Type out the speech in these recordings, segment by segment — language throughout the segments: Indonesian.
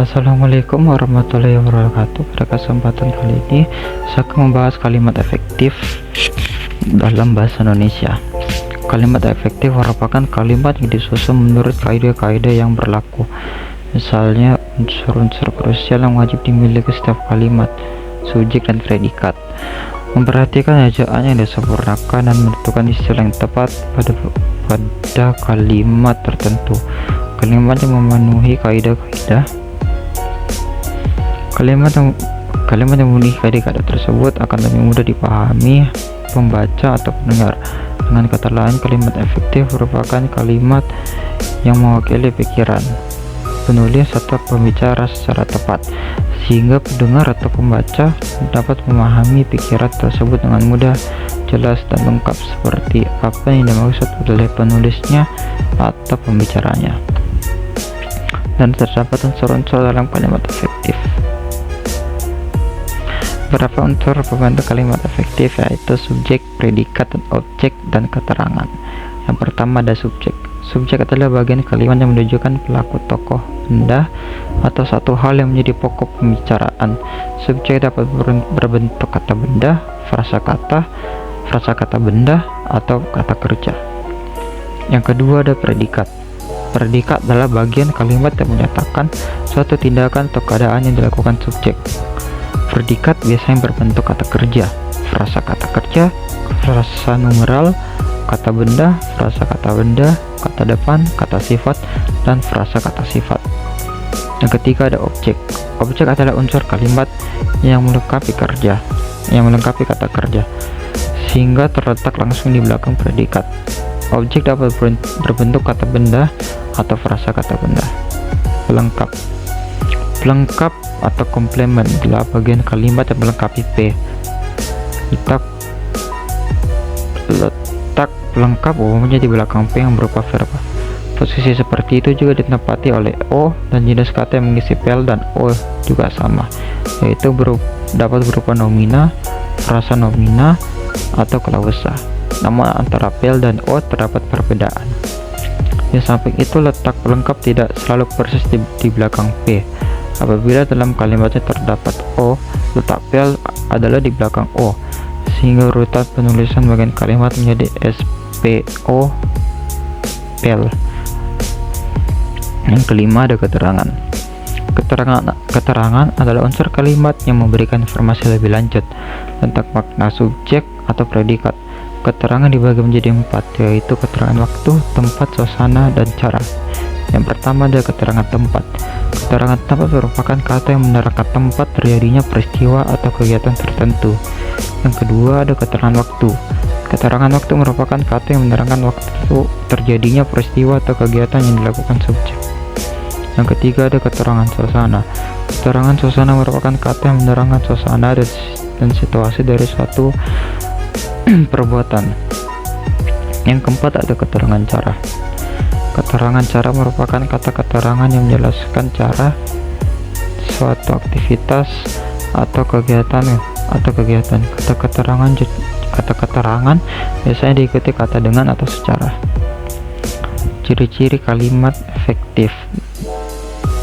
Assalamualaikum warahmatullahi wabarakatuh. Pada kesempatan kali ini saya akan membahas kalimat efektif dalam bahasa Indonesia. Kalimat efektif merupakan kalimat yang disusun menurut kaidah-kaidah yang berlaku. Misalnya, unsur-unsur krusial yang wajib dimiliki setiap kalimat, subjek dan predikat. Memperhatikan ejaan yang disempurnakan dan menentukan istilah yang tepat pada kalimat tertentu. Kalimat yang memenuhi kaidah-kaidah Kalimat yang memenuhi kaidah-kaidah tersebut akan lebih mudah dipahami pembaca atau pendengar. Dengan kata lain, kalimat efektif merupakan kalimat yang mewakili pikiran penulis atau pembicara secara tepat, sehingga pendengar atau pembaca dapat memahami pikiran tersebut dengan mudah, jelas, dan lengkap seperti apa yang dimaksud oleh penulisnya atau pembicaranya. Dan terdapat unsur-unsur dalam kalimat efektif. Beberapa unsur pembentuk kalimat efektif yaitu subjek, predikat, dan objek, dan keterangan. Yang pertama ada subjek. Subjek adalah bagian kalimat yang menunjukkan pelaku, tokoh, benda, atau satu hal yang menjadi pokok pembicaraan. Subjek dapat berbentuk kata benda, frasa kata benda, atau kata kerja. Yang kedua ada predikat. Predikat adalah bagian kalimat yang menyatakan suatu tindakan atau keadaan yang dilakukan subjek. Predikat biasanya berbentuk kata kerja, frasa kata kerja, frasa numeral, kata benda, frasa kata benda, kata depan, kata sifat, dan frasa kata sifat. Yang ketiga ada objek. Objek adalah unsur kalimat yang melengkapi kata kerja, sehingga terletak langsung di belakang predikat. Objek dapat berbentuk kata benda atau frasa kata benda. Pelengkap atau komplement adalah bagian kalimat yang melengkapi P. Letak pelengkap umumnya di belakang P yang berupa verba. Posisi seperti itu juga ditempati oleh O, dan jenis kata yang mengisi pel dan O juga sama, yaitu dapat berupa nomina, frasa nomina, atau klausa. Namun antara pel dan O terdapat perbedaan. Di samping itu, letak pelengkap tidak selalu persis di belakang P. Apabila dalam kalimatnya terdapat O, letak pel adalah di belakang O, sehingga urutan penulisan bagian kalimat menjadi SPO pel. Yang kelima ada keterangan. Keterangan adalah unsur kalimat yang memberikan informasi lebih lanjut tentang makna subjek atau predikat. Keterangan dibagi menjadi 4, yaitu keterangan waktu, tempat, suasana, dan cara. Yang pertama ada keterangan tempat. Keterangan tempat merupakan kata yang menerangkan tempat terjadinya peristiwa atau kegiatan tertentu. Yang kedua ada keterangan waktu. Keterangan waktu merupakan kata yang menerangkan waktu terjadinya peristiwa atau kegiatan yang dilakukan subjek. Yang ketiga ada keterangan suasana. Keterangan suasana merupakan kata yang menerangkan suasana dan situasi dari suatu perbuatan. Yang keempat ada keterangan cara. Keterangan cara merupakan kata keterangan yang menjelaskan cara suatu aktivitas atau kegiatan. Kata keterangan biasanya diikuti kata dengan atau secara. Ciri-ciri kalimat efektif.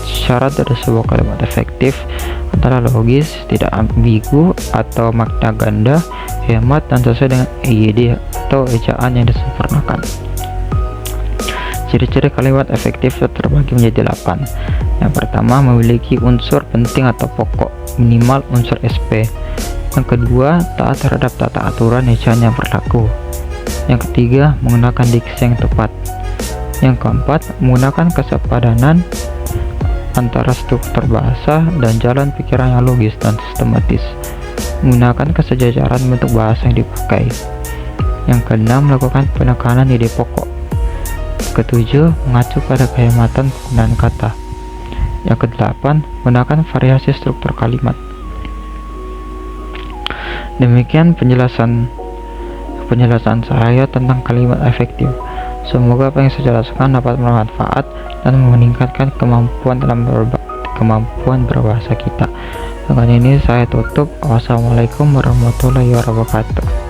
Syarat dari sebuah kalimat efektif adalah logis, tidak ambigu atau makna ganda, hemat, dan sesuai dengan EYD atau ejaan yang disempurnakan. Ciri-ciri kalimat efektif terbagi menjadi 8. Yang pertama, memiliki unsur penting atau pokok, minimal unsur SP. Yang kedua, taat terhadap tata aturan ejaan yang berlaku. Yang ketiga, menggunakan diksi yang tepat. Yang keempat, menggunakan kesepadanan antara struktur bahasa dan jalan pikiran yang logis dan sistematis. Menggunakan kesejajaran bentuk bahasa yang dipakai. Yang keenam, melakukan penekanan ide pokok. Ketujuh, mengacu pada kehematan penggunaan kata. Yang kedelapan, menggunakan variasi struktur kalimat. Demikian penjelasan saya tentang kalimat efektif. Semoga apa yang saya jelaskan dapat bermanfaat dan meningkatkan kemampuan berbahasa kita. Dengan ini saya tutup. Wassalamualaikum warahmatullahi wabarakatuh.